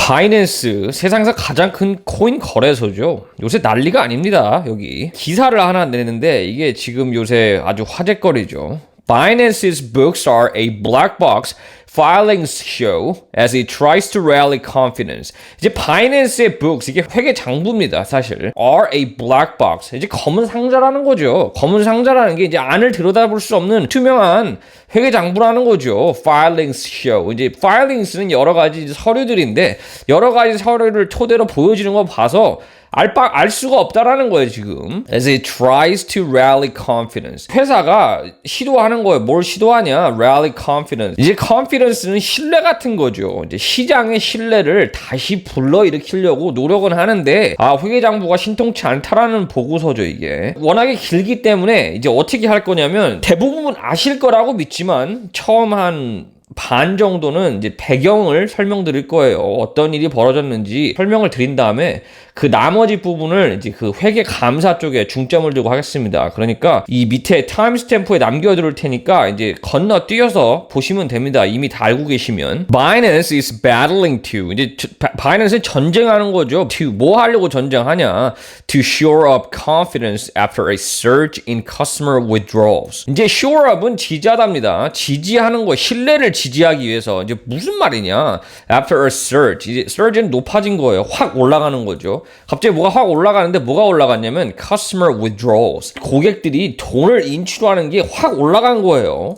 바이낸스 세상에서 가장 큰 코인 거래소죠. 요새 난리가 아닙니다. 여기 기사를 하나 내는데 이게 지금 요새 아주 화제거리죠. Binance's books are a black box filings show as it tries to rally confidence. 이제 바이낸스의 books, 이게 회계 장부입니다, 사실. are a black box. 이제 검은 상자라는 거죠. 검은 상자라는 게 이제 안을 들여다볼 수 없는 투명한 회계 장부라는 거죠. filings show. 이제 filings는 여러 가지 서류들인데 여러 가지 서류를 토대로 보여지는 거 봐서 알 수가 없다라는 거예요, 지금. As it tries to rally confidence. 회사가 시도하는 거예요. 뭘 시도하냐? Rally confidence. 이제 confidence는 신뢰 같은 거죠. 이제 시장의 신뢰를 다시 불러일으키려고 노력은 하는데, 회계장부가 신통치 않다라는 보고서죠, 이게. 워낙에 길기 때문에 이제 어떻게 할 거냐면, 대부분 아실 거라고 믿지만, 처음 한 반 정도는 이제 배경을 설명드릴 거예요. 어떤 일이 벌어졌는지 설명을 드린 다음에 그 나머지 부분을 이제 그 회계 감사 쪽에 중점을 두고 하겠습니다. 그러니까 이 밑에 타임스탬프에 남겨둘 테니까 이제 건너뛰어서 보시면 됩니다. 이미 다 알고 계시면. Binance is battling to. 이제 바이낸스는 전쟁하는 거죠. To 뭐 하려고 전쟁하냐? To shore up confidence after a surge in customer withdrawals. 이제 shore up은 지지하답니다. 지지하는 거, 신뢰를 지지하기 위해서. 이제 무슨 말이냐? After a surge. 이제 surge는 높아진 거예요. 확 올라가는 거죠. 갑자기 뭐가 확 올라가는데 뭐가 올라갔냐면 customer withdrawals. 고객들이 돈을 인출하는 게 확 올라간 거예요.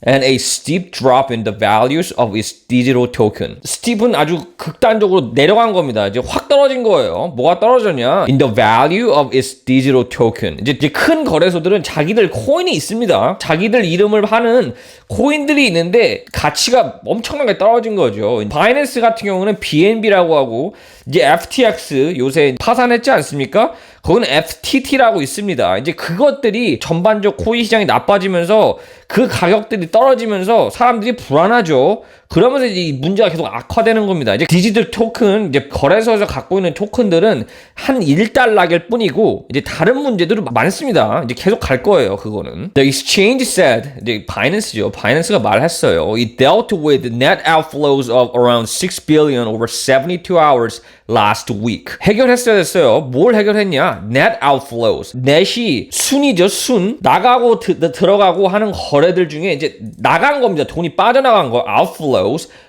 And a steep drop in the values of its digital token. steep은 아주 극단적으로 내려간 겁니다. 이제 확 떨어진 거예요. 뭐가 떨어졌냐? In the value of its digital token. 이제 큰 거래소들은 자기들 코인이 있습니다. 자기들 이름을 하는 코인들이 있는데 가치가 엄청나게 떨어진 거죠. 바이낸스 같은 경우는 BNB라고 하고 이제 FTX 요새 파산했지 않습니까? 거기는 FTT라고 있습니다. 이제 그것들이 전반적 코인 시장이 나빠지면서 그 가격들이 떨어지면서 사람들이 불안하죠. 그러면서 이제 이 문제가 계속 악화되는 겁니다. 이제 디지털 토큰, 이제 거래소에서 갖고 있는 토큰들은 한 1달러일 뿐이고, 이제 다른 문제들은 많습니다. 이제 계속 갈 거예요, 그거는. The exchange said, 이제 바이낸스죠. 바이낸스가 말했어요. It dealt with net outflows of around 6 billion over 72 hours last week. 해결했어야 됐어요. 뭘 해결했냐? Net outflows. net이 순이죠, 순. 나가고 들어가고 하는 거래들 중에 이제 나간 겁니다. 돈이 빠져나간 거. outflows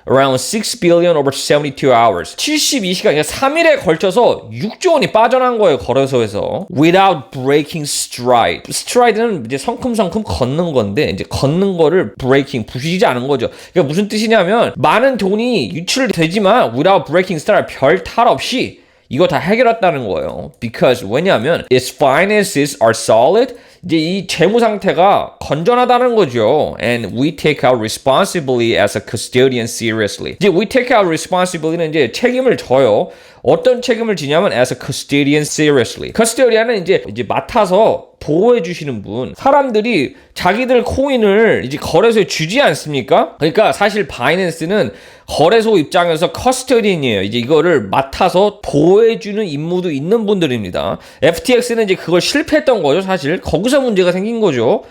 around 6 billion over 72 hours. 72시간, 그러니까 3일에 걸쳐서 6조 원이 빠져난 거예요, 거래소에서. Without breaking stride. stride는 이제 성큼성큼 걷는 건데, 이제 걷는 거를 breaking, 부수지 않은 거죠. 그러니까 무슨 뜻이냐면, 많은 돈이 유출되지만, without breaking stride, 별 탈 없이 이거 다 해결했다는 거예요. Because, 왜냐하면, its finances are solid. 이제 이 재무 상태가 건전하다는 거죠. And we take our responsibility as a custodian seriously. 이제 we take our responsibility는 이제 책임을 져요. 어떤 책임을 지냐면 as a custodian seriously. custodian은 이제 맡아서 보호해 주시는 분. 사람들이 자기들 코인을 이제 거래소에 주지 않습니까? 그러니까 사실 바이낸스는 거래소 입장에서 커스터디언이에요. 이제 이거를 맡아서 보호해주는 임무도 있는 분들입니다. FTX는 이제 그걸 실패했던 거죠, 사실. 거기서 문제가 생긴 거죠.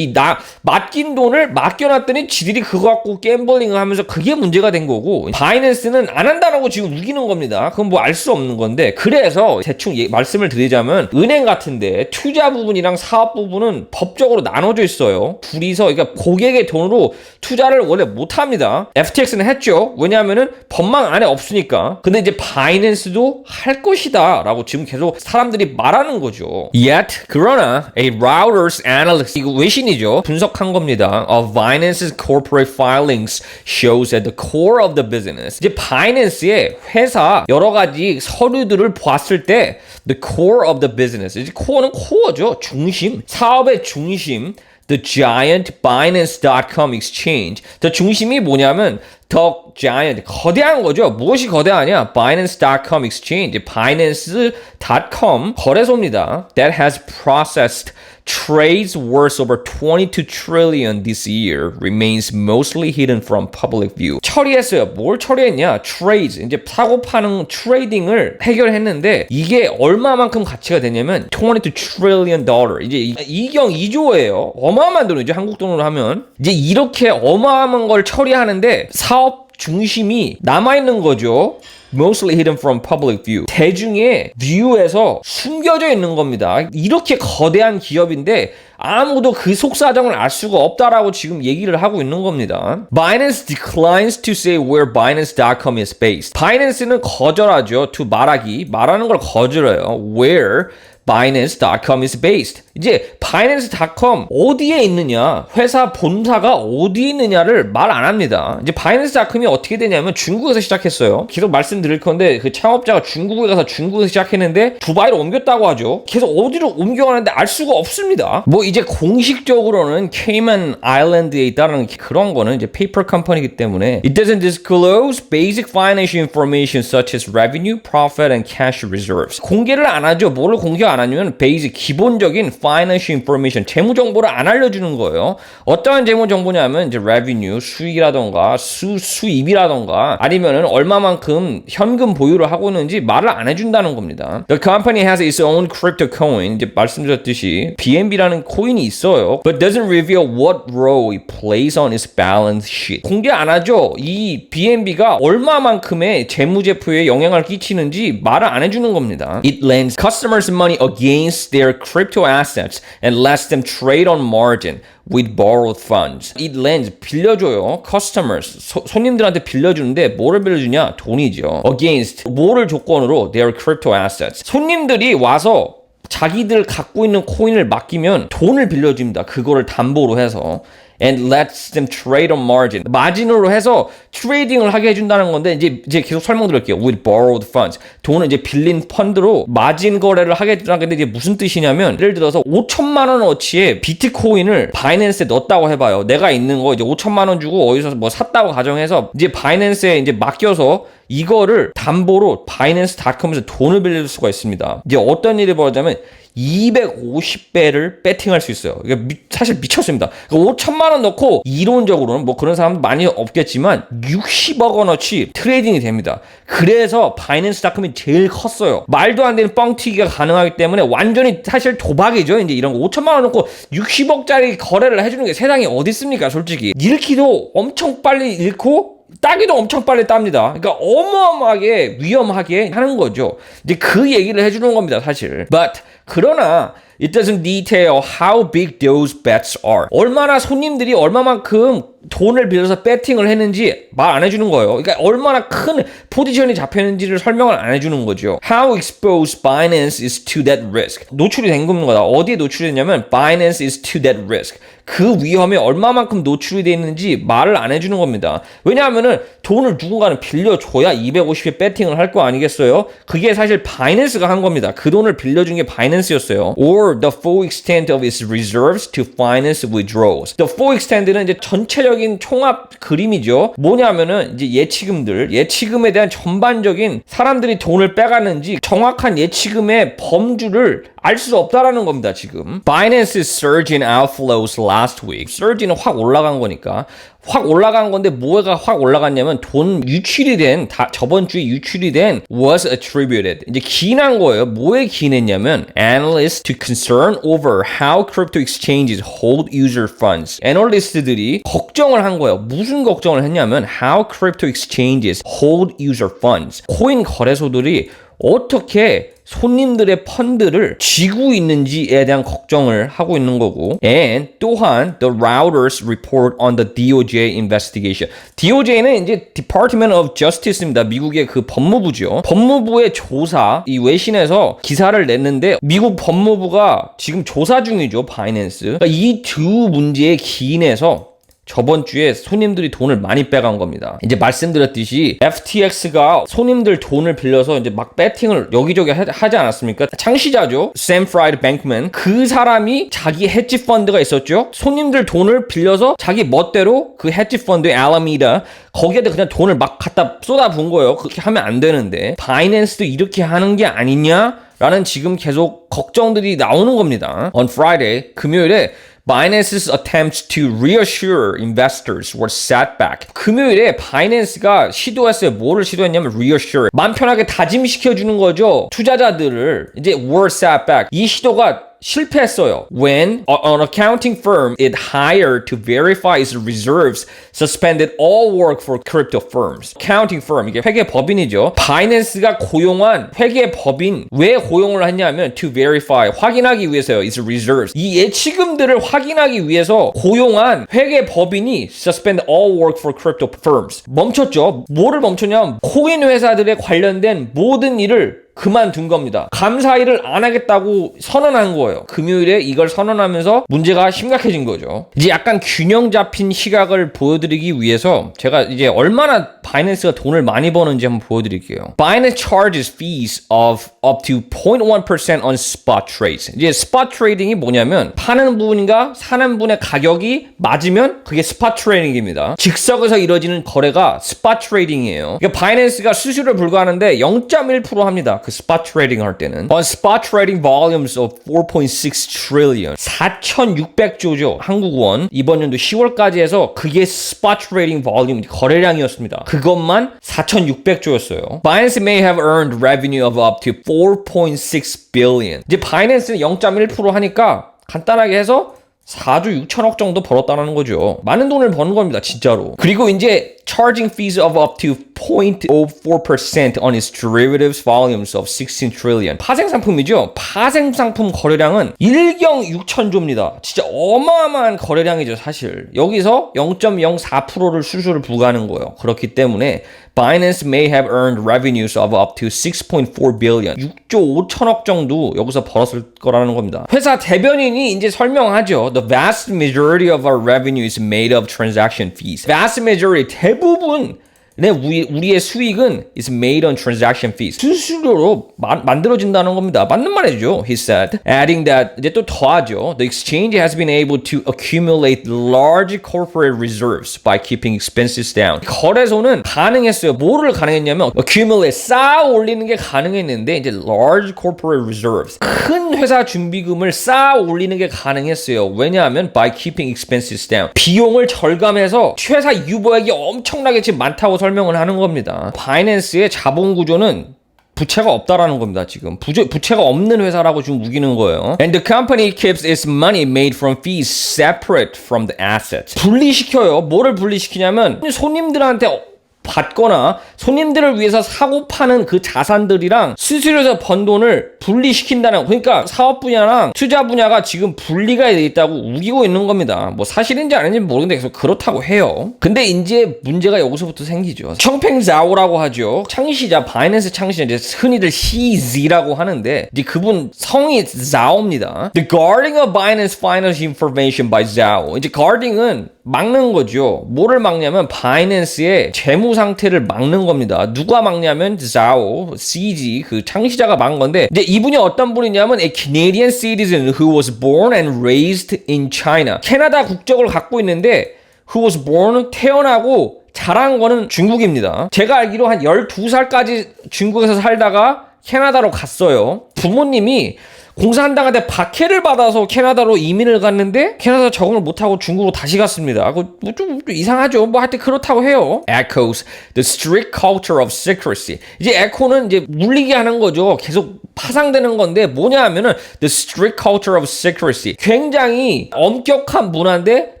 맡긴 돈을 맡겨놨더니 지들이 그거 갖고 갬블링을 하면서 그게 문제가 된 거고, 바이낸스는 안 한다는 거 지금 우기는 겁니다. 그건 뭐 알 수 없는 건데, 그래서 대충 말씀을 드리자면, 은행 같은데 투자 부분이랑 사업 부분은 법적으로 나눠져 있어요. 둘이서, 그러니까 고객의 돈으로 투자를 원래 못 합니다. FTX는 했죠. 왜냐하면은 법망 안에 없으니까. 근데 이제 바이낸스도 할 것이다 라고 지금 계속 사람들이 말하는 거죠. Yet, 그러나 a Reuters analyst, 이거 외신이죠. 분석한 겁니다. Of Binance's corporate filings shows at the core of the business. 이제 바이낸스의 회사 여러 가지 서류들을 봤을 때 the core of the business. 이제 core는 core죠. 중심. 사업의 중심. The giant Binance.com exchange. 더 중심이 뭐냐면 the giant, 거대한 거죠. 무엇이 거대하냐? Binance.com exchange, Binance.com 거래소입니다. That has processed trades worth over 22 trillion this year remains mostly hidden from public view. 처리했어요. 뭘 처리했냐? Trades, 이제 사고 파는 트레이딩을 해결했는데 이게 얼마만큼 가치가 되냐면 22 trillion dollar. 이제 2경 2조예요. 어마어마한 돈이죠. 한국 돈으로 하면. 이제 이렇게 어마어마한 걸 처리하는데 사업 중심이 남아있는 거죠. mostly hidden from public view. 대중의 뷰에서 숨겨져 있는 겁니다. 이렇게 거대한 기업인데 아무도 그 속사정을 알 수가 없다라고 지금 얘기를 하고 있는 겁니다. Binance declines to say where Binance.com is based. Binance는 거절하죠. to 말하는 걸 거절해요. Where Binance.com is based. 이제 Binance.com 어디에 있느냐, 회사 본사가 어디에 있느냐를 말 안 합니다. 이제 Binance.com이 어떻게 되냐면 중국에서 시작했어요. 계속 말씀드릴 건데 그 창업자가 중국에 가서 중국에서 시작했는데 두바이로 옮겼다고 하죠. 계속 어디로 옮겨가는데 알 수가 없습니다. 뭐 이제 공식적으로는 케이만 아일랜드에 있다는 그런 거는 이제 페이퍼 컴퍼니이기 때문에 It doesn't disclose basic financial information such as revenue, profit, and cash reserves. 공개를 안 하죠. 뭐를 공개 안 하냐면 베이직 기본적인 financial information 재무 정보를 안 알려주는 거예요. 어떠한 재무 정보냐면 이제 revenue 수익이라던가 수입이라던가 아니면은 얼마만큼 현금 보유를 하고 있는지 말을 안 해준다는 겁니다. The company has its own crypto coin. 이제 말씀드렸듯이 BNB라는 코인이 있어요. But doesn't reveal what role it plays on its balance sheet. 공개 안 하죠. 이 BNB가 얼마만큼의 재무제표에 영향을 끼치는지 말을 안 해주는 겁니다. It lends customers money against their crypto assets and lets them trade on margin with borrowed funds. It lends 빌려줘요. Customers 손님들한테 빌려주는데 뭐를 빌려주냐? 돈이죠. Against 뭐를 조건으로 their crypto assets. 손님들이 와서 자기들 갖고 있는 코인을 맡기면 돈을 빌려줍니다. 그거를 담보로 해서. And lets them trade on margin. 마진으로 해서 트레이딩을 하게 해준다는 건데 이제 계속 설명드릴게요. With borrowed funds. 돈을 이제 빌린 펀드로 마진 거래를 하게 해준다는 건데 이제 무슨 뜻이냐면 예를 들어서 5천만 원어치의 비트코인을 바이낸스에 넣었다고 해봐요. 내가 있는 거 이제 5천만 원 주고 어디서 뭐 샀다고 가정해서 이제 바이낸스에 이제 맡겨서 이거를 담보로 바이낸스.com에서 돈을 빌릴 수가 있습니다. 이제 어떤 일이 벌어지냐면 250배를 배팅할 수 있어요. 이게 사실 미쳤습니다. 5천만 원 넣고 이론적으로는 뭐 그런 사람 많이 없겠지만 60억 원어치 트레이딩이 됩니다. 그래서 바이낸스.com이 제일 컸어요. 말도 안 되는 뻥튀기가 가능하기 때문에 완전히 사실 도박이죠. 이제 이런 거 5천만 원 넣고 60억짜리 거래를 해주는 게 세상에 어디 있습니까? 솔직히 잃기도 엄청 빨리 잃고 따기도 엄청 빨리 땁니다. 그러니까 어마어마하게 위험하게 하는 거죠. 이제 그 얘기를 해주는 겁니다, 사실. But 그러나 it doesn't detail how big those bets are. 얼마나 손님들이 얼마만큼 돈을 빌려서 배팅을 했는지 말 안 해주는 거예요. 그러니까 얼마나 큰 포지션이 잡혔는지를 설명을 안 해주는 거죠. How exposed Binance is to that risk. 노출이 된 겁니다. 어디에 노출이 됐냐면 Binance is to that risk. 그 위험에 얼마만큼 노출이 되어 있는지 말을 안 해주는 겁니다. 왜냐하면은 돈을 누군가는 빌려줘야 250에 배팅을 할 거 아니겠어요? 그게 사실 바이낸스가 한 겁니다. 그 돈을 빌려준 게 바이낸스였어요. Or the full extent of its reserves to finance withdrawals. The full extent는 이제 전체적인 총합 그림이죠. 뭐냐면은 이제 예치금에 대한 전반적인 사람들이 돈을 빼갔는지 정확한 예치금의 범주를 알 수 없다라는 겁니다, 지금. Binance's surge in outflows last week. surge는 확 올라간 거니까. 확 올라간 건데 뭐가 확 올라갔냐면 돈 유출이 된 저번 주에 유출이 된 was attributed. 이제 기인한 거예요. 뭐에 기인했냐면 analysts to concern over how crypto exchanges hold user funds. 애널리스트들이 걱정을 한 거예요. 무슨 걱정을 했냐면 how crypto exchanges hold user funds. 코인 거래소들이 어떻게 손님들의 펀드를 쥐고 있는지에 대한 걱정을 하고 있는 거고 and 또한 the routers report on the DOJ investigation. DOJ는 이제 Department of Justice입니다. 미국의 그 법무부죠. 법무부의 조사, 이 외신에서 기사를 냈는데 미국 법무부가 지금 조사 중이죠. 바이낸스. 그러니까 이 두 문제에 기인해서 저번 주에 손님들이 돈을 많이 빼간 겁니다. 이제 말씀드렸듯이 FTX가 손님들 돈을 빌려서 이제 막 배팅을 여기저기 하지 않았습니까? 창시자죠. Sam Fried-Bankman. 그 사람이 자기 헤지 펀드가 있었죠. 손님들 돈을 빌려서 자기 멋대로 그 헤지 펀드 Alameda 거기에다 그냥 돈을 막 갖다 쏟아부은 거예요. 그렇게 하면 안 되는데 바이낸스도 이렇게 하는 게 아니냐? 라는 지금 계속 걱정들이 나오는 겁니다. On Friday, 금요일에 Binance's attempts to reassure investors were set back. 금요일에 바이낸스가 시도했어요. 뭐를 시도했냐면 reassure. 마음 편하게 다짐시켜주는 거죠. 투자자들을 이제 were set back. 이 시도가 실패했어요. When an accounting firm it hired to verify its reserves suspended all work for crypto firms. accounting firm 이게 회계 법인이죠. 바이낸스가 고용한 회계 법인 왜 고용을 했냐면 to verify 확인하기 위해서요. its reserves 이 예치금들을 확인하기 위해서 고용한 회계 법인이 suspend all work for crypto firms 멈췄죠. 뭐를 멈췄냐면 코인 회사들에 관련된 모든 일을 그만둔 겁니다. 감사 일을 안 하겠다고 선언한 거예요. 금요일에 이걸 선언하면서 문제가 심각해진 거죠. 이제 약간 균형 잡힌 시각을 보여드리기 위해서 제가 이제 얼마나 바이낸스가 돈을 많이 버는지 한번 보여드릴게요. Binance charges fees of up to 0.1% on spot trades. 이제 spot trading이 뭐냐면 파는 분과 사는 분의 가격이 맞으면 그게 spot trading입니다. 즉석에서 이루어지는 거래가 spot trading이에요. 그러니까 바이낸스가 수수료 불과하는데 0.1% 합니다. 그 spot trading 할 때는. On spot trading volumes of 4.6 trillion. 4,600조죠. 한국 원. 이번 연도 10월까지 해서 그게 spot trading volume 거래량이었습니다. 그것만 4,600조였어요. Binance may have earned revenue of up to 4.6 billion. 이제 바이낸스는 0.1% 하니까 간단하게 해서 4조 6천억 정도 벌었다는 거죠. 많은 돈을 버는 겁니다, 진짜로. 그리고 이제 charging fees of up to 0.04% on its derivatives volumes of 16 trillion. 파생상품이죠. 파생상품 거래량은 1경 6천조입니다. 진짜 어마어마한 거래량이죠, 사실. 여기서 0.04%를 수수료를 부과하는 거예요. 그렇기 때문에 Binance may have earned revenues of up to 6.4 billion. 6조 5천억 정도 여기서 벌었을 거라는 겁니다. 회사 대변인이 이제 설명하죠. The vast majority of our revenue is made of transaction fees. Vast majority, 대부분 우리의 수익은 is made on transaction fees. 수수료로 만들어진다는 겁니다. 맞는 말이죠. He said. Adding that 이제 또 더하죠. The exchange has been able to accumulate large corporate reserves by keeping expenses down. 거래소는 가능했어요. 뭐를 가능했냐면 accumulate 쌓아 올리는 게 가능했는데 이제 large corporate reserves 큰 회사 준비금을 쌓아 올리는 게 가능했어요. 왜냐하면 by keeping expenses down 비용을 절감해서 회사 유보액이 엄청나게 지금 많다고 설명을 하는 겁니다. 바이낸스의 자본 구조는 부채가 없다라는 겁니다. 지금 부채가 없는 회사라고 지금 우기는 거예요. And the company keeps its money made from fees separate from the assets. 분리시켜요. 뭐를 분리시키냐면 손님들한테 받거나 손님들을 위해서 사고 파는 그 자산들이랑 수수료에서 번 돈을 분리시킨다는, 그러니까 사업 분야랑 투자 분야가 지금 분리가 돼 있다고 우기고 있는 겁니다. 뭐 사실인지 아닌지 모르겠는데 계속 그렇다고 해요. 근데 이제 문제가 여기서부터 생기죠. 청팽자오라고 하죠. 창시자, 바이낸스 창시자, 이제 흔히들 CZ라고 하는데 이제 그분 성이 자오입니다. The guarding of Binance financial information by Zhao. 이제 guarding은 막는 거죠. 뭐를 막냐면 바이낸스의 재무 상태를 막는 겁니다. 누가 막냐면 Zhao, CZ 그 창시자가 막은 건데 이제 이분이 어떤 분이냐면 a Canadian citizen who was born and raised in China. 캐나다 국적을 갖고 있는데 who was born 태어나고 자란 거는 중국입니다. 제가 알기로 한 12살까지 중국에서 살다가 캐나다로 갔어요. 부모님이 공산당한테 박해를 받아서 캐나다로 이민을 갔는데 캐나다 적응을 못하고 중국으로 다시 갔습니다. 좀 이상하죠. 뭐 하여튼 그렇다고 해요. Echoes the strict culture of secrecy. 이제 에코는 이제 물리게 하는 거죠. 계속 파상되는 건데 뭐냐 하면은 the strict culture of secrecy. 굉장히 엄격한 문화인데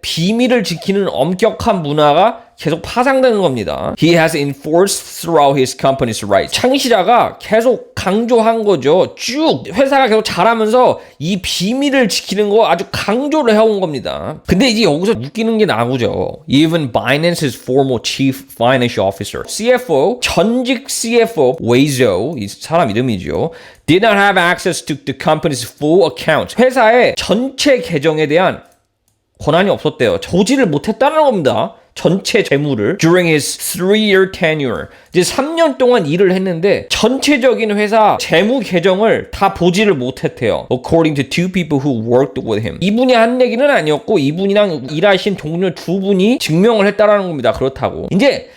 비밀을 지키는 엄격한 문화가 계속 파상되는 겁니다. He has enforced throughout his company's rights. 창시자가 계속 강조한 거죠. 쭉 회사가 계속 자라면서 이 비밀을 지키는 거 아주 강조를 해온 겁니다. 근데 이제 여기서 웃기는 게 나오죠. Even Binance's former chief financial officer, CFO, 전직 CFO Wei Zhou, 이 사람 이름이죠. Did not have access to the company's full account. 회사의 전체 계정에 대한 권한이 없었대요. 조지를 못했다는 겁니다. 전체 재무를. During his 3-year tenure. 이제 3년 동안 일을 했는데 전체적인 회사 재무 계정을 다 보지를 못했대요. According to two people who worked with him. 이분이 한 얘기는 아니었고 이분이랑 일하신 동료 두 분이 증명을 했다라는 겁니다. 그렇다고. 이제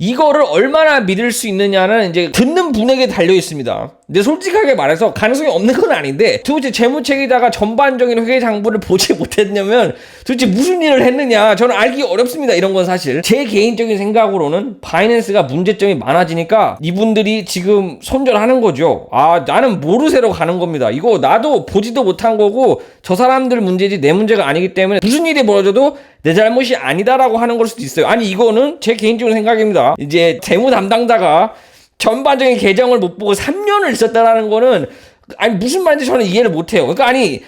이거를 얼마나 믿을 수 있느냐는 이제 듣는 분에게 달려 있습니다. 근데 솔직하게 말해서 가능성이 없는 건 아닌데 도대체 재무책에다가 전반적인 회계장부를 보지 못했냐면 도대체 무슨 일을 했느냐 저는 알기 어렵습니다. 이런 건 사실 제 개인적인 생각으로는 바이낸스가 문제점이 많아지니까 이분들이 지금 손절하는 거죠. 아 나는 모르쇠로 가는 겁니다. 이거 나도 보지도 못한 거고 저 사람들 문제지 내 문제가 아니기 때문에 무슨 일이 벌어져도 내 잘못이 아니다라고 하는 걸 수도 있어요. 아니 이거는 제 개인적인 생각입니다. 이제 재무 담당자가 전반적인 계정을 못 보고 3년을 있었다라는 거는 아니 무슨 말인지 저는 이해를 못해요. 그러니까 아니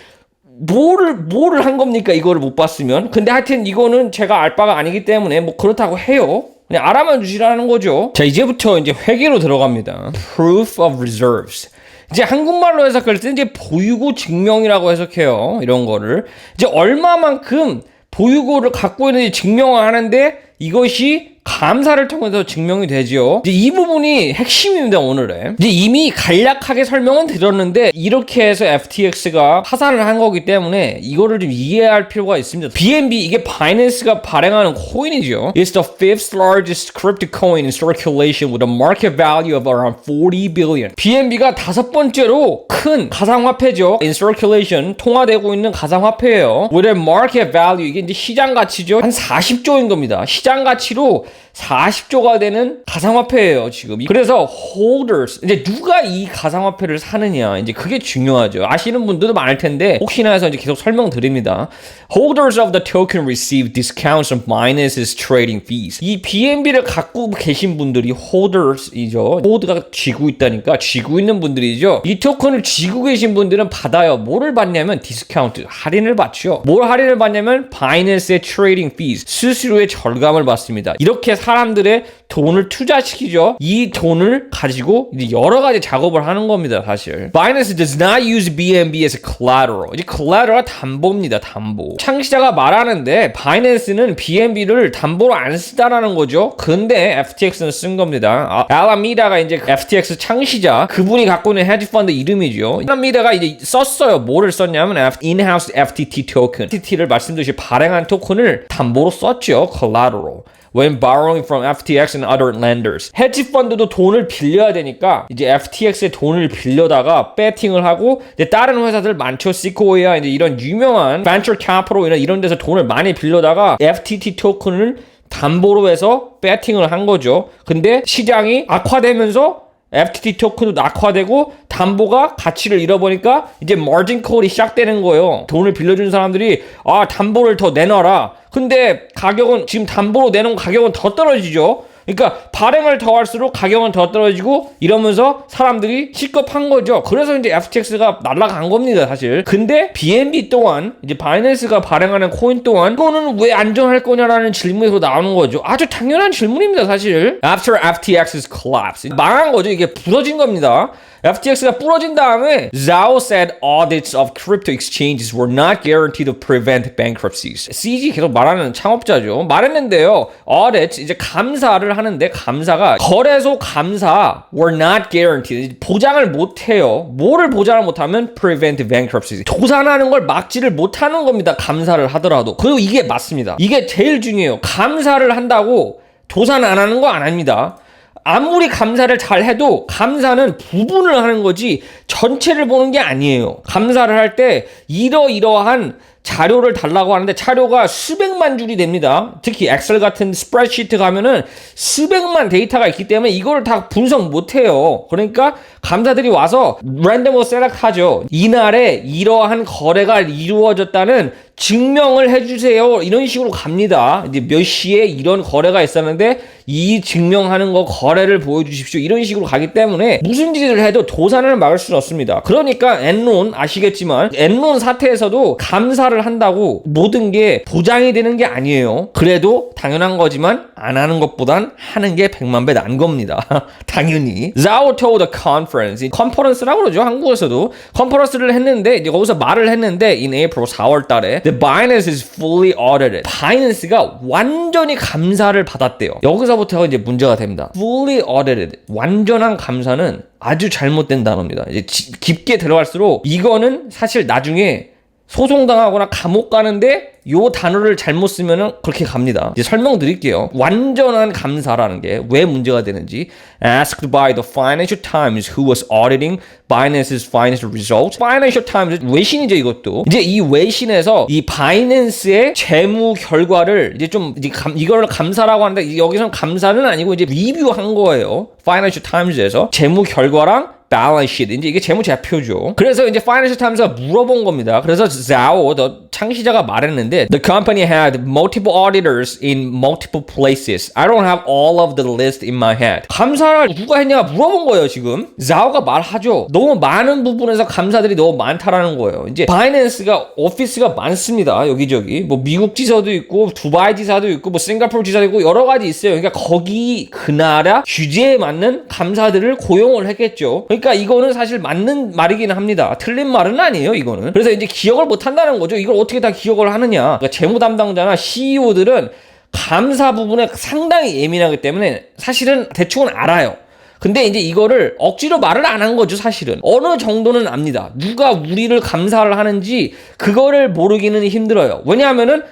뭐를 한 겁니까 이거를 못 봤으면. 근데 하여튼 이거는 제가 알 바가 아니기 때문에 뭐 그렇다고 해요. 그냥 알아만 주시라는 거죠. 자 이제부터 이제 회계로 들어갑니다. Proof of Reserves. 이제 한국말로 해석할 때 이제 보유고 증명이라고 해석해요. 이런 거를 이제 얼마만큼 보유고를 갖고 있는지 증명을 하는데 이것이 감사를 통해서 증명이 되죠. 이제 이 부분이 핵심입니다, 오늘의. 이제 이미 간략하게 설명은 드렸는데 이렇게 해서 FTX가 파산을 한 거기 때문에 이거를 좀 이해할 필요가 있습니다. BNB 이게 바이낸스가 발행하는 코인이죠. It's the fifth largest crypto coin in circulation with a market value of around 40 billion. BNB가 다섯 번째로 큰 가상화폐죠. In circulation 통화되고 있는 가상화폐예요. With a market value 이게 이제 시장 가치죠. 한 40조인 겁니다. 시장 가치로 40조가 되는 가상화폐예요, 지금. 그래서 holders, 이제 누가 이 가상화폐를 사느냐, 이제 그게 중요하죠. 아시는 분들도 많을 텐데 혹시나 해서 이제 계속 설명드립니다. Holders of the token receive discounts on Binance's trading fees. 이 BNB를 갖고 계신 분들이 holders이죠. 홀드가 쥐고 있다니까 쥐고 있는 분들이죠. 이 토큰을 쥐고 계신 분들은 받아요. 뭐를 받냐면 디스카운트, 할인을 받죠. 뭘 할인을 받냐면 Binance의 trading fees, 수수료의 절감을 받습니다. 이렇게 사람들의 돈을 투자시키죠. 이 돈을 가지고 이제 여러 가지 작업을 하는 겁니다, 사실. Binance does not use BNB as a collateral. 이제 collateral가 담보입니다, 담보. 창시자가 말하는데 바이낸스는 BNB를 담보로 안 쓰다라는 거죠. 근데 FTX는 쓴 겁니다. 알라미다가 이제 FTX 창시자, 그분이 갖고 있는 헤지펀드 이름이죠. 알라미다가 이제 썼어요. 뭐를 썼냐면 in-house FTT 토큰. FTT를 말씀드렸듯이 발행한 토큰을 담보로 썼죠. collateral. When borrowing from FTX and other lenders. 헤지펀드도 돈을 빌려야 되니까 이제 FTX의 돈을 빌려다가 배팅을 하고 이제 다른 회사들 많죠. 시코이아 이제 이런 유명한 venture capital 이런 데서 돈을 많이 빌려다가 FTT 토큰을 담보로 해서 배팅을 한 거죠. 근데 시장이 악화되면서 FTT 토큰도 낙화되고 담보가 가치를 잃어버리니까 이제 마진 콜이 시작되는 거예요. 돈을 빌려준 사람들이 담보를 더 내놔라. 근데 가격은 지금 담보로 내놓은 가격은 더 떨어지죠. 그러니까 발행을 더 할수록 가격은 더 떨어지고 이러면서 사람들이 실급한 거죠. 그래서 이제 FTX가 날아간 겁니다, 사실. 근데 BNB 또한 이제 바이낸스가 발행하는 코인 또한 이거는 왜 안전할 거냐라는 질문에서 나오는 거죠. 아주 당연한 질문입니다, 사실. After FTX's collapse. 망한 거죠. 이게 부서진 겁니다. FTX가 부러진 다음에 Zhao said audits of crypto exchanges were not guaranteed to prevent bankruptcies. CG 계속 말하는 창업자죠. 말했는데요. audit 이제 감사를 하는데 감사가 거래소 감사 were not guaranteed. 보장을 못 해요. 뭐를 보장을 못 하면 prevent bankruptcies. 도산하는 걸 막지를 못하는 겁니다. 감사를 하더라도. 그리고 이게 맞습니다. 이게 제일 중요해요. 감사를 한다고 도산 안 하는 거 안 합니다. 아무리 감사를 잘 해도 감사는 부분을 하는 거지 전체를 보는 게 아니에요. 감사를 할 때 이러이러한 자료를 달라고 하는데 자료가 수백만 줄이 됩니다. 특히 엑셀 같은 스프레드시트 가면은 수백만 데이터가 있기 때문에 이걸 다 분석 못 해요. 그러니까 감사들이 와서 랜덤으로 셀렉하죠. 이날에 이러한 거래가 이루어졌다는 증명을 해주세요. 이런 식으로 갑니다. 이제 몇 시에 이런 거래가 있었는데 이 증명하는 거 거래를 보여주십시오. 이런 식으로 가기 때문에 무슨 짓을 해도 도산을 막을 수는 없습니다. 그러니까 엔론 아시겠지만 엔론 사태에서도 감사를 한다고 모든 게 보장이 되는 게 아니에요. 그래도 당연한 거지만 안 하는 것보단 하는 게 100만 배 나은 겁니다. 당연히. Zhao told a conference. 컨퍼런스라고 그러죠. 한국에서도. 컨퍼런스를 했는데 이제 거기서 말을 했는데 in April 4월 달에 The Binance is fully audited. 바이낸스가 완전히 감사를 받았대요. 여기서부터 이제 문제가 됩니다. Fully audited. 완전한 감사는 아주 잘못된 단어입니다. 이제 깊게 들어갈수록 이거는 사실 나중에 소송당하거나 감옥 가는데 요 단어를 잘못 쓰면은 그렇게 갑니다. 이제 설명드릴게요. 완전한 감사라는 게 왜 문제가 되는지. Asked by the Financial Times who was auditing Binance's financial results. Financial Times 외신이죠, 이것도. 이제 이 외신에서 이 바이낸스의 재무 결과를 이제 좀 이걸 감사라고 하는데 여기서는 감사는 아니고 이제 리뷰한 거예요. Financial Times에서 재무 결과랑 balance sheet. 이제 이게 재무제표죠. 그래서 이제 Financial Times가 물어본 겁니다. 그래서 Zhao, 창시자가 말했는데 The company had multiple auditors in multiple places. I don't have all of the list in my head. 감사를 누가 했냐가 물어본 거예요, 지금. Zhao가 말하죠. 너무 많은 부분에서 감사들이 너무 많다라는 거예요. 이제 바이낸스가 오피스가 많습니다. 여기저기. 뭐 미국 지사도 있고 두바이 지사도 있고 뭐 싱가포르 지사도 있고 여러 가지 있어요. 그러니까 거기 그 나라 규제에 맞는 감사들을 고용을 했겠죠. 그러니까 이거는 사실 맞는 말이기는 합니다. 틀린 말은 아니에요, 이거는. 그래서 이제 기억을 못 한다는 거죠. 이걸 어떻게 다 기억을 하느냐. 그러니까 재무 담당자나 CEO들은 감사 부분에 상당히 예민하기 때문에 사실은 대충은 알아요. 근데 이제 이거를 억지로 말을 안 한 거죠, 사실은. 어느 정도는 압니다. 누가 우리를 감사를 하는지 그거를 모르기는 힘들어요. 왜냐하면은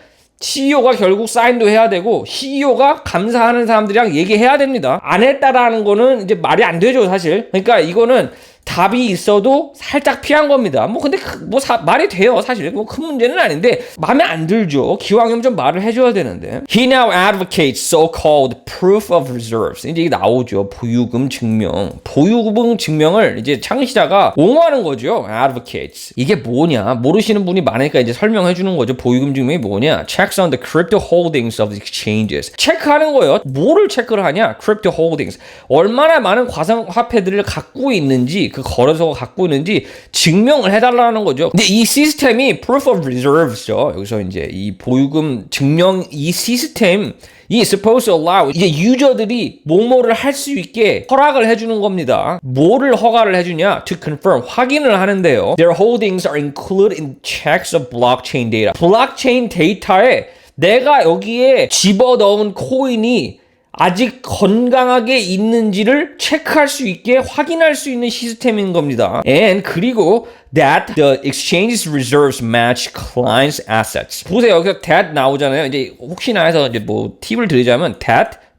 CEO가 결국 사인도 해야 되고 CEO가 감사하는 사람들이랑 얘기해야 됩니다. 안 했다라는 거는 이제 말이 안 되죠, 사실. 그러니까 이거는 답이 있어도 살짝 피한 겁니다. 뭐 근데 말이 돼요, 사실. 뭐 큰 문제는 아닌데 마음에 안 들죠. 기왕이면 좀 말을 해줘야 되는데. He now advocates so-called proof of reserves. 이제 이게 나오죠. 보유금 증명. 보유금 증명을 이제 창시자가 옹호하는 거죠. advocates. 이게 뭐냐? 모르시는 분이 많으니까 이제 설명해 주는 거죠. 보유금 증명이 뭐냐? Checks on the crypto holdings of the exchanges. 체크하는 거예요. 뭐를 체크를 하냐? Crypto holdings. 얼마나 많은 가상화폐들을 갖고 있는지 그 거래소가 갖고 있는지 증명을 해달라는 거죠. 근데 이 시스템이 proof of reserves죠. 여기서 이제 이 보유금 증명 이 시스템 이 supposed to allow 이제 유저들이 뭐뭐를 할 수 있게 허락을 해주는 겁니다. 뭐를 허가를 해주냐? To confirm 확인을 하는데요. Their holdings are included in checks of blockchain data. 블록체인 데이터에 내가 여기에 집어넣은 코인이 아직 건강하게 있는지를 체크할 수 있게 확인할 수 있는 시스템인 겁니다. And 그리고 that the exchange's reserves match clients' assets. 보세요. 여기서 that 나오잖아요. 이제 혹시나 해서 이제 뭐 팁을 드리자면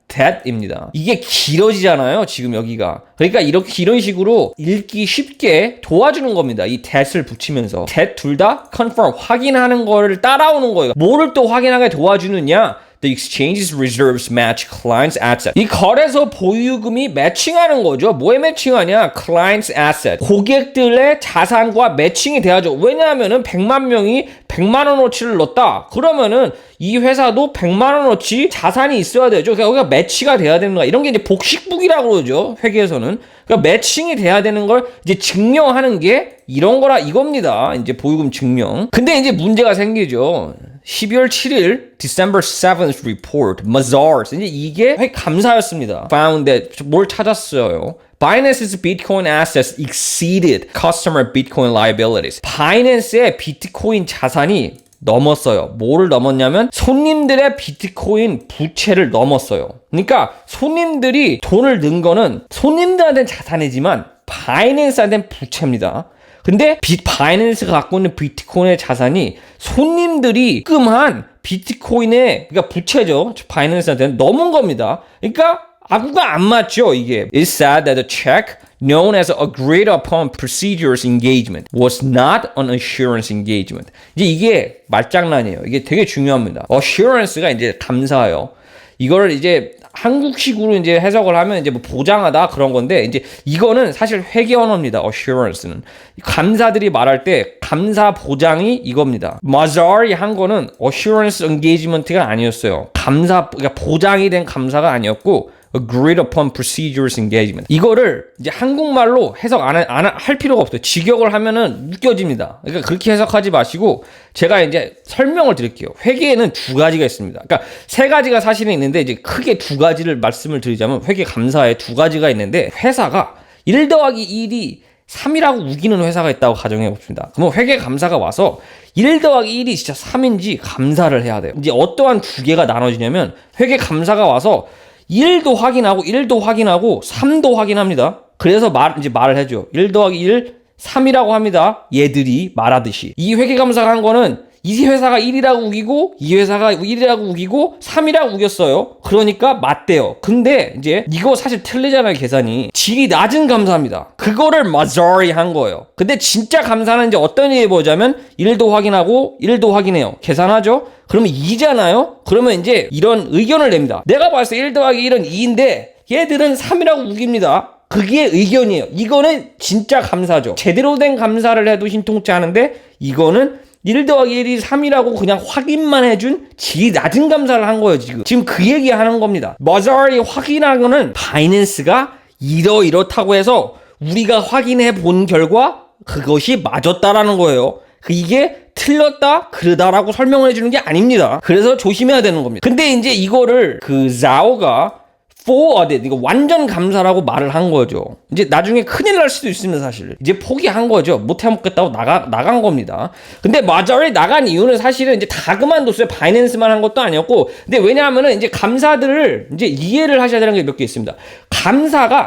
that입니다. 이게 길어지잖아요, 지금 여기가. 그러니까 이런 식으로 읽기 쉽게 도와주는 겁니다. 이 that을 붙이면서. that 둘 다 confirm, 확인하는 거를 따라오는 거예요. 뭐를 또 확인하게 도와주느냐? The exchange's reserves match clients' assets. 이 거래소 보유금이 매칭하는 거죠. 뭐에 매칭하냐? Clients' assets. 고객들의 자산과 매칭이 돼야죠. 왜냐하면은 100만 명이 100만 원어치를 넣었다. 그러면은 이 회사도 100만 원어치 자산이 있어야 되죠. 그러니까 여기가 매치가 돼야 되는 거야. 이런 게 이제 복식북이라고 그러죠. 회계에서는. 그러니까 매칭이 돼야 되는 걸 이제 증명하는 게 이런 거라 이겁니다. 이제 보유금 증명. 근데 이제 문제가 생기죠. 12월 7일 December 7th report, Mazars. 이제 이게 감사였습니다. Found that 뭘 찾았어요? Binance's Bitcoin assets exceeded customer Bitcoin liabilities. 바이낸스의 비트코인 자산이 넘었어요. 뭐를 넘었냐면 손님들의 비트코인 부채를 넘었어요. 그러니까 손님들이 돈을 넣은 거는 손님들한테는 자산이지만 바이낸스한테는 부채입니다. 근데 바이낸스가 갖고 있는 비트코인의 자산이 손님들이 입금한 비트코인의 그러니까 부채죠. 바이낸스한테는 넘은 겁니다. 그러니까 아구가 안 맞죠, 이게. It said that the check known as agreed upon procedures engagement was not an assurance engagement. 이제 이게 말장난이에요. 이게 되게 중요합니다. assurance가 이제 감사예요. 이거를 이제 한국식으로 이제 해석을 하면 이제 뭐 보장하다 그런 건데 이제 이거는 사실 회계 언어입니다. assurance는 감사들이 말할 때 감사 보장이 이겁니다. Mazars 한 거는 assurance engagement가 아니었어요. 그러니까 보장이 된 감사가 아니었고 agreed upon procedures engagement. 이거를 이제 한국말로 해석 안 할 필요가 없어요. 직역을 하면은 웃겨집니다. 그러니까 그렇게 해석하지 마시고 제가 이제 설명을 드릴게요. 회계에는 두 가지가 있습니다. 그러니까 세 가지가 사실은 있는데 이제 크게 두 가지를 말씀을 드리자면 회계 감사에 두 가지가 있는데 회사가 1 더하기 1이 3이라고 우기는 회사가 있다고 가정해 봅시다. 그러면 회계 감사가 와서 1 더하기 1이 진짜 3인지 감사를 해야 돼요. 이제 어떠한 두 개가 나눠지냐면 회계 감사가 와서 1도 확인하고 1도 확인하고 3도 확인합니다. 그래서 말을 해줘. 1 더하기 1, 3이라고 합니다. 얘들이 말하듯이. 이 회계감사가 한 거는 이 회사가 1이라고 우기고 이 회사가 1이라고 우기고 3이라고 우겼어요. 그러니까 맞대요. 근데 이제 이거 사실 틀리잖아요, 계산이. 질이 낮은 감사입니다. 그거를 Mazari 한 거예요. 근데 진짜 감사는 이제 어떤 일이 보자면 1도 확인하고 1도 확인해요. 계산하죠? 그러면 2잖아요? 그러면 이제 이런 의견을 냅니다. 내가 봤을 때 1 더하기 1은 2인데 얘들은 3이라고 우깁니다. 그게 의견이에요. 이거는 진짜 감사죠. 제대로 된 감사를 해도 신통치 않은데 이거는 1 더하기 1이 3이라고 그냥 확인만 해준 질이 낮은 감사를 한 거예요, 지금. 지금 그 얘기 하는 겁니다. Mazari 확인한 거는 바이낸스가 이렇다고 해서 우리가 확인해 본 결과 그것이 맞았다라는 거예요. 이게 틀렸다, 그러다라고 설명을 해주는 게 아닙니다. 그래서 조심해야 되는 겁니다. 근데 이제 이거를 자오가 for audit, 이거 완전 감사라고 말을 한 거죠. 이제 나중에 큰일 날 수도 있습니다, 사실. 이제 포기한 거죠. 못 해먹겠다고 나간 겁니다. 근데 Mazari 나간 이유는 사실은 이제 다 그만뒀어요. 바이낸스만 한 것도 아니었고. 근데 왜냐하면은 이제 감사들을 이제 이해를 하셔야 되는 게 몇 개 있습니다.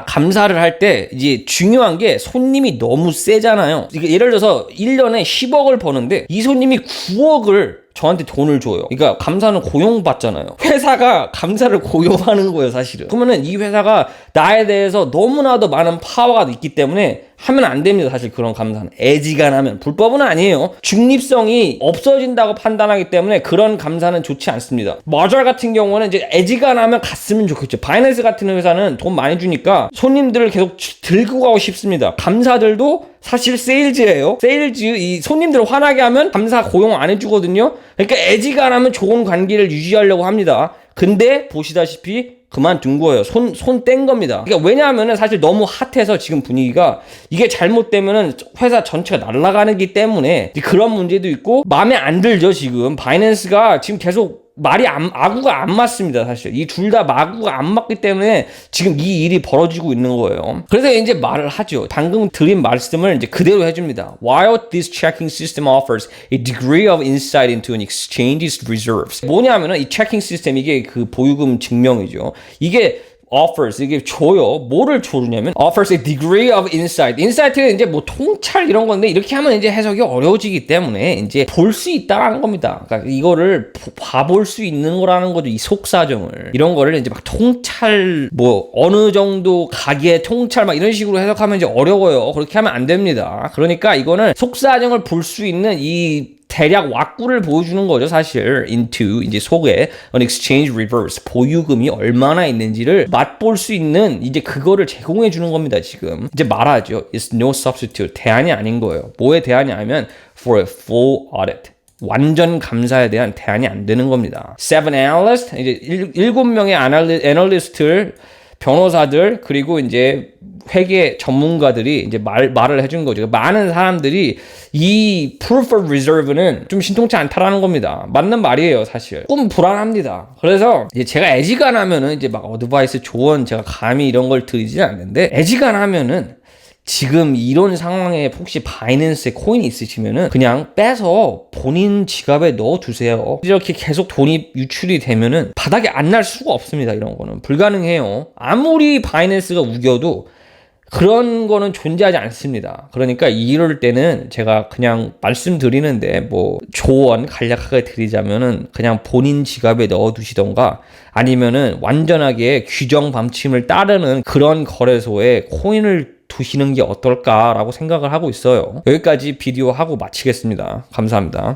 감사를 할 때 이제 중요한 게 손님이 너무 세잖아요. 예를 들어서 1년에 10억을 버는데 이 손님이 9억을 저한테 돈을 줘요. 그러니까 감사는 고용받잖아요. 회사가 감사를 고용하는 거예요, 사실은. 그러면은 이 회사가 나에 대해서 너무나도 많은 파워가 있기 때문에 하면 안 됩니다, 사실 그런 감사는. 애지간하면. 불법은 아니에요. 중립성이 없어진다고 판단하기 때문에 그런 감사는 좋지 않습니다. Mazari 같은 경우는 이제 애지간하면 갔으면 좋겠죠. 바이낸스 같은 회사는 돈 많이 주니까 손님들을 계속 들고 가고 싶습니다. 감사들도 사실 세일즈예요. 이 손님들을 화나게 하면 감사 고용 안 해주거든요. 그러니까 애지간하면 좋은 관계를 유지하려고 합니다. 근데 보시다시피 그만둔 거예요. 손 뗀 겁니다. 그러니까 왜냐하면은 사실 너무 핫해서 지금 분위기가 이게 잘못되면은 회사 전체가 날아가기 때문에 그런 문제도 있고 마음에 안 들죠, 지금. 바이낸스가 지금 계속 아구가 안 맞습니다, 사실. 이 둘 다 마구가 안 맞기 때문에 지금 이 일이 벌어지고 있는 거예요. 그래서 이제 말을 하죠. 방금 드린 말씀을 이제 그대로 해줍니다. While this checking system offers a degree of insight into an exchange's reserves. 뭐냐면은 이 체킹 시스템, 이게 그 보유금 증명이죠. 이게 offers, 이게 줘요. 뭐를 줘주냐면 offers a degree of insight. insight는 이제 뭐 통찰 이런 건데 이렇게 하면 이제 해석이 어려워지기 때문에 이제 볼 수 있다라는 겁니다. 그러니까 이거를 봐볼 수 있는 거라는 거죠. 이 속사정을. 이런 거를 이제 막 통찰, 뭐 어느 정도 가게 통찰 막 이런 식으로 해석하면 이제 어려워요. 그렇게 하면 안 됩니다. 그러니까 이거는 속사정을 볼 수 있는 이 대략 왁구를 보여주는 거죠, 사실. into, 이제 속에 an exchange reverse, 보유금이 얼마나 있는지를 맛볼 수 있는 이제 그거를 제공해 주는 겁니다, 지금. 이제 말하죠. It's no substitute. 대안이 아닌 거예요. 뭐에 대안이 아니면 for a full audit. 완전 감사에 대한 대안이 안 되는 겁니다. 7 analysts, 이제 7명의 애널리스트를 변호사들 그리고 이제 회계 전문가들이 이제 말을 해준 거죠. 많은 사람들이 이 proof of reserve는 좀 신통치 않다라는 겁니다. 맞는 말이에요, 사실. 조금 불안합니다. 그래서 이제 제가 애지간하면은 이제 막 어드바이스 조언 제가 감히 이런 걸 드리지 않는데 애지간하면은 지금 이런 상황에 혹시 바이낸스에 코인이 있으시면은 그냥 빼서 본인 지갑에 넣어두세요. 이렇게 계속 돈이 유출이 되면은 바닥에 안 날 수가 없습니다. 이런 거는 불가능해요. 아무리 바이낸스가 우겨도 그런 거는 존재하지 않습니다. 그러니까 이럴 때는 제가 그냥 말씀드리는데 뭐 조언 간략하게 드리자면은 그냥 본인 지갑에 넣어두시던가 아니면은 완전하게 규정 방침을 따르는 그런 거래소에 코인을 두시는 게 어떨까라고 생각을 하고 있어요. 여기까지 비디오 하고 마치겠습니다. 감사합니다.